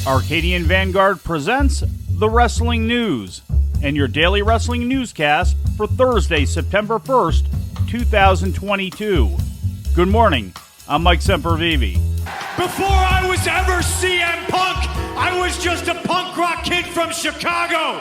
Arcadian Vanguard presents The Wrestling News and your daily wrestling newscast for Thursday, September 1st, 2022. Good morning, I'm Mike Sempervive. Before I was ever CM Punk, I was just a punk rock kid from Chicago.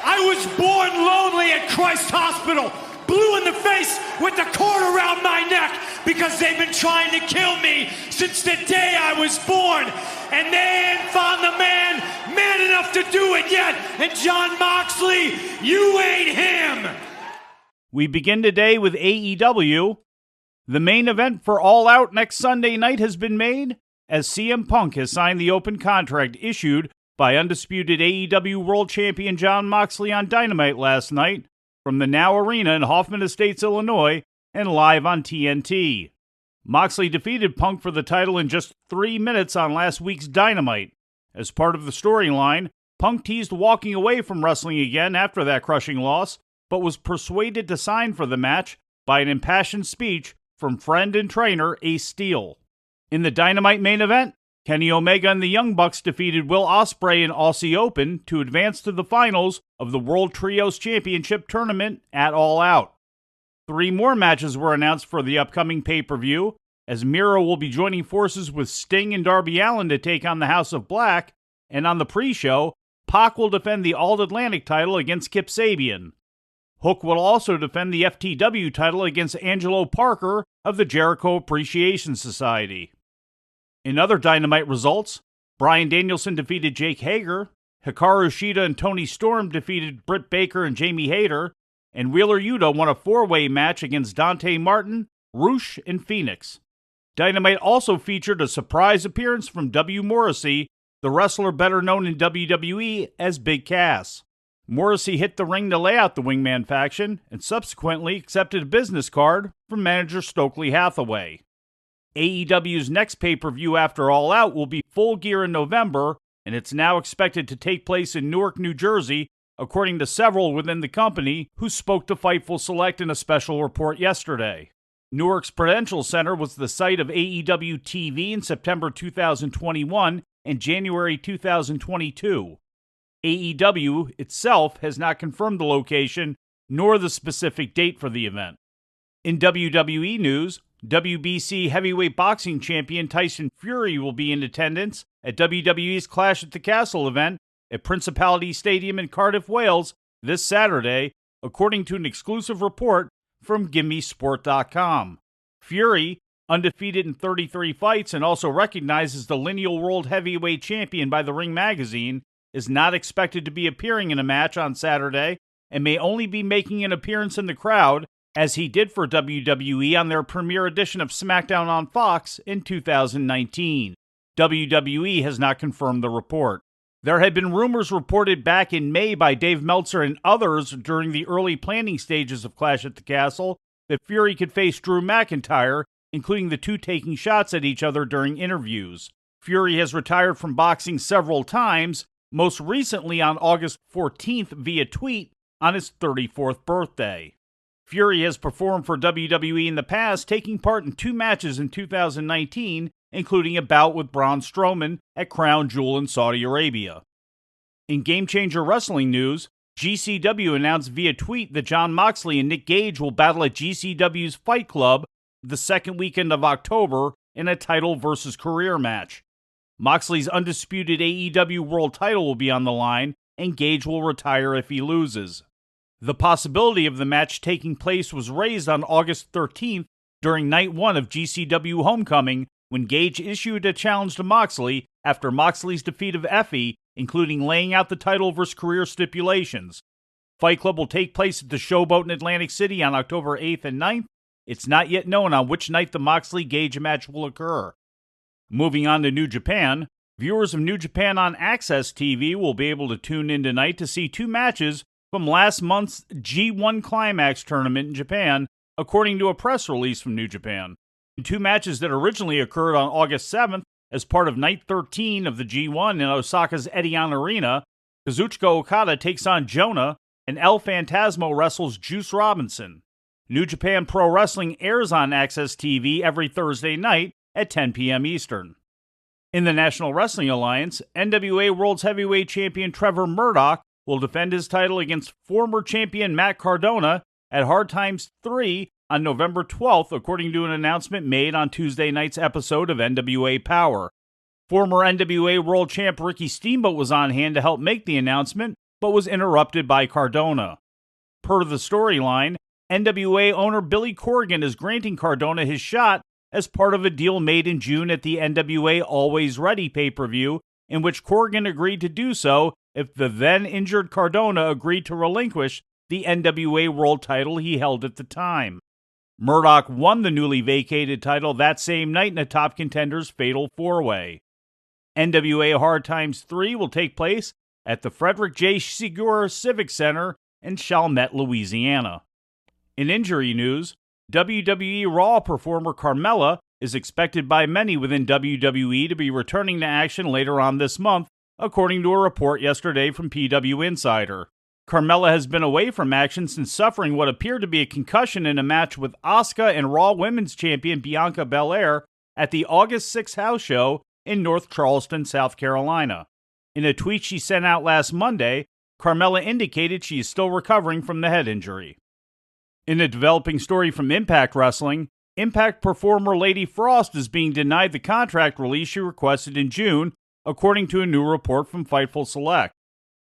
I was born lonely at Christ Hospital, blue in the face with the cord around my neck because they've been trying to kill me since the day I was born. And they ain't found the man enough to do it yet. And John Moxley, you ain't him. We begin today with AEW. The main event for All Out next Sunday night has been made as CM Punk has signed the open contract issued by undisputed AEW World Champion John Moxley on Dynamite last night from the Now Arena in Hoffman Estates, Illinois, and live on TNT. Moxley defeated Punk for the title in just 3 minutes on last week's Dynamite. As part of the storyline, Punk teased walking away from wrestling again after that crushing loss, but was persuaded to sign for the match by an impassioned speech from friend and trainer Ace Steel. In the Dynamite main event, Kenny Omega and the Young Bucks defeated Will Ospreay in Aussie Open to advance to the finals of the World Trios Championship Tournament at All Out. 3 more matches were announced for the upcoming pay-per-view, as Miro will be joining forces with Sting and Darby Allin to take on the House of Black, and on the pre-show, Pac will defend the All-Atlantic title against Kip Sabian. Hook will also defend the FTW title against Angelo Parker of the Jericho Appreciation Society. In other Dynamite results, Bryan Danielson defeated Jake Hager, Hikaru Shida and Tony Storm defeated Britt Baker and Jamie Hayter, and Wheeler Yuta won a 4-way match against Dante Martin, Roosh, and Phoenix. Dynamite also featured a surprise appearance from W. Morrissey, the wrestler better known in WWE as Big Cass. Morrissey hit the ring to lay out the Wingman faction and subsequently accepted a business card from manager Stokely Hathaway. AEW's next pay-per-view after All Out will be Full Gear in November, and it's now expected to take place in Newark, New Jersey, according to several within the company who spoke to Fightful Select in a special report yesterday. Newark's Prudential Center was the site of AEW TV in September 2021 and January 2022. AEW itself has not confirmed the location nor the specific date for the event. In WWE news, WBC heavyweight boxing champion Tyson Fury will be in attendance at WWE's Clash at the Castle event at Principality Stadium in Cardiff, Wales this Saturday, according to an exclusive report from GimmeSport.com. Fury, undefeated in 33 fights and also recognized as the lineal world heavyweight champion by the Ring magazine, is not expected to be appearing in a match on Saturday and may only be making an appearance in the crowd, as he did for WWE on their premiere edition of SmackDown on Fox in 2019. WWE has not confirmed the report. There had been rumors reported back in May by Dave Meltzer and others during the early planning stages of Clash at the Castle that Fury could face Drew McIntyre, including the two taking shots at each other during interviews. Fury has retired from boxing several times, most recently on August 14th via tweet on his 34th birthday. Fury has performed for WWE in the past, taking part in 2 matches in 2019, including a bout with Braun Strowman at Crown Jewel in Saudi Arabia. In Game Changer Wrestling news, GCW announced via tweet that John Moxley and Nick Gage will battle at GCW's Fight Club the second weekend of October in a title versus career match. Moxley's undisputed AEW World title will be on the line, and Gage will retire if he loses. The possibility of the match taking place was raised on August 13th during Night 1 of GCW Homecoming, when Gage issued a challenge to Moxley after Moxley's defeat of Effie, including laying out the title versus career stipulations. Fight Club will take place at the Showboat in Atlantic City on October 8th and 9th. It's not yet known on which night the Moxley-Gage match will occur. Moving on to New Japan, viewers of New Japan on AXS TV will be able to tune in tonight to see 2 matches from last month's G1 Climax tournament in Japan, according to a press release from New Japan. 2 matches that originally occurred on August 7th as part of Night 13 of the G1 in Osaka's Edion Arena, Kazuchika Okada takes on Jonah, and El Phantasmo wrestles Juice Robinson. New Japan Pro Wrestling airs on AXS TV every Thursday night, at 10 p.m. Eastern. In the National Wrestling Alliance, NWA World's Heavyweight Champion Trevor Murdoch will defend his title against former champion Matt Cardona at Hard Times 3 on November 12th, according to an announcement made on Tuesday night's episode of NWA Power. Former NWA World Champ Ricky Steamboat was on hand to help make the announcement, but was interrupted by Cardona. Per the storyline, NWA owner Billy Corgan is granting Cardona his shot as part of a deal made in June at the NWA Always Ready pay-per-view, in which Corgan agreed to do so if the then-injured Cardona agreed to relinquish the NWA World title he held at the time. Murdoch won the newly vacated title that same night in a Top Contenders Fatal 4-Way. NWA Hard Times 3 will take place at the Frederick J. Segura Civic Center in Chalmette, Louisiana. In injury news, WWE Raw performer Carmella is expected by many within WWE to be returning to action later on this month, according to a report yesterday from PW Insider. Carmella has been away from action since suffering what appeared to be a concussion in a match with Asuka and Raw Women's Champion Bianca Belair at the August 6th house show in North Charleston, South Carolina. In a tweet she sent out last Monday, Carmella indicated she is still recovering from the head injury. In a developing story from Impact Wrestling, Impact performer Lady Frost is being denied the contract release she requested in June, according to a new report from Fightful Select.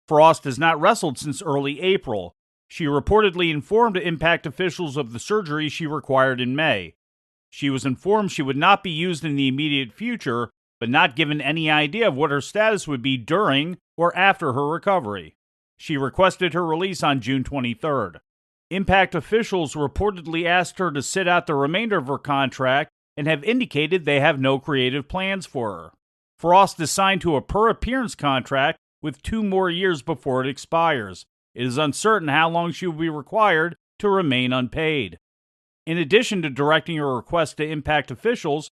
Frost has not wrestled since early April. She reportedly informed Impact officials of the surgery she required in May. She was informed she would not be used in the immediate future, but not given any idea of what her status would be during or after her recovery. She requested her release on June 23rd. Impact officials reportedly asked her to sit out the remainder of her contract and have indicated they have no creative plans for her. Frost is signed to a per-appearance contract with 2 more years before it expires. It is uncertain how long she will be required to remain unpaid. In addition to directing her request to Impact officials,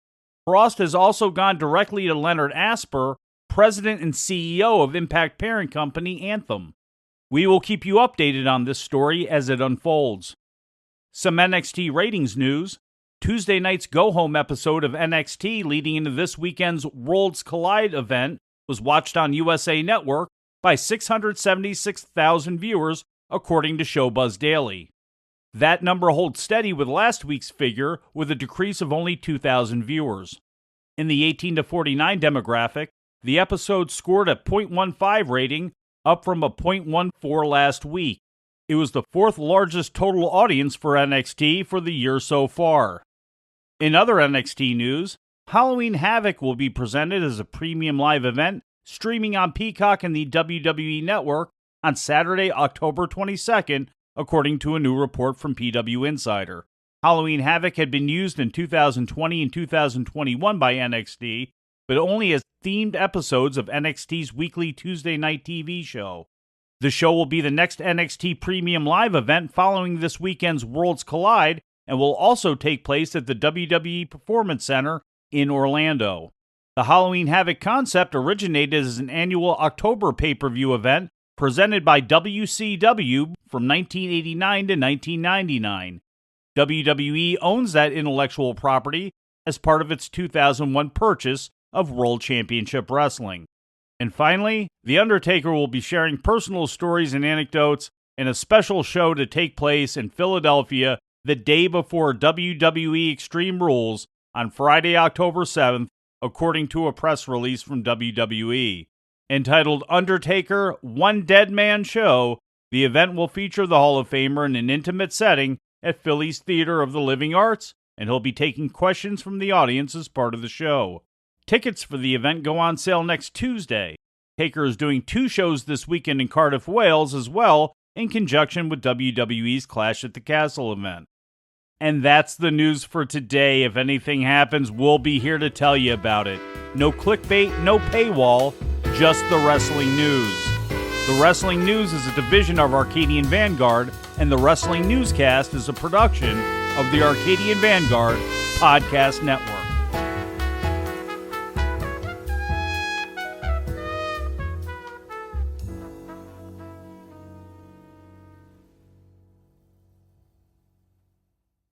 Frost has also gone directly to Leonard Asper, president and CEO of Impact parent company Anthem. We will keep you updated on this story as it unfolds. Some NXT ratings news. Tuesday night's go-home episode of NXT leading into this weekend's Worlds Collide event was watched on USA Network by 676,000 viewers, according to Showbuzz Daily. That number holds steady with last week's figure, with a decrease of only 2,000 viewers. In the 18 to 49 demographic, the episode scored a .15 rating, up from a .14 last week. It was the 4th largest total audience for NXT for the year so far. In other NXT news, Halloween Havoc will be presented as a premium live event streaming on Peacock and the WWE Network on Saturday, October 22nd, according to a new report from PW Insider. Halloween Havoc had been used in 2020 and 2021 by NXT, but only as themed episodes of NXT's weekly Tuesday night TV show. The show will be the next NXT Premium Live event following this weekend's Worlds Collide and will also take place at the WWE Performance Center in Orlando. The Halloween Havoc concept originated as an annual October pay-per-view event presented by WCW from 1989 to 1999. WWE owns that intellectual property as part of its 2001 purchase of World Championship Wrestling. And finally, The Undertaker will be sharing personal stories and anecdotes in a special show to take place in Philadelphia the day before WWE Extreme Rules on Friday, October 7th, according to a press release from WWE. Entitled Undertaker, One Dead Man Show, the event will feature the Hall of Famer in an intimate setting at Philly's Theater of the Living Arts, and he'll be taking questions from the audience as part of the show. Tickets for the event go on sale next Tuesday. Taker is doing 2 shows this weekend in Cardiff, Wales as well, in conjunction with WWE's Clash at the Castle event. And that's the news for today. If anything happens, we'll be here to tell you about it. No clickbait, no paywall, just the wrestling news. The Wrestling News is a division of Arcadian Vanguard, and the Wrestling Newscast is a production of the Arcadian Vanguard Podcast Network.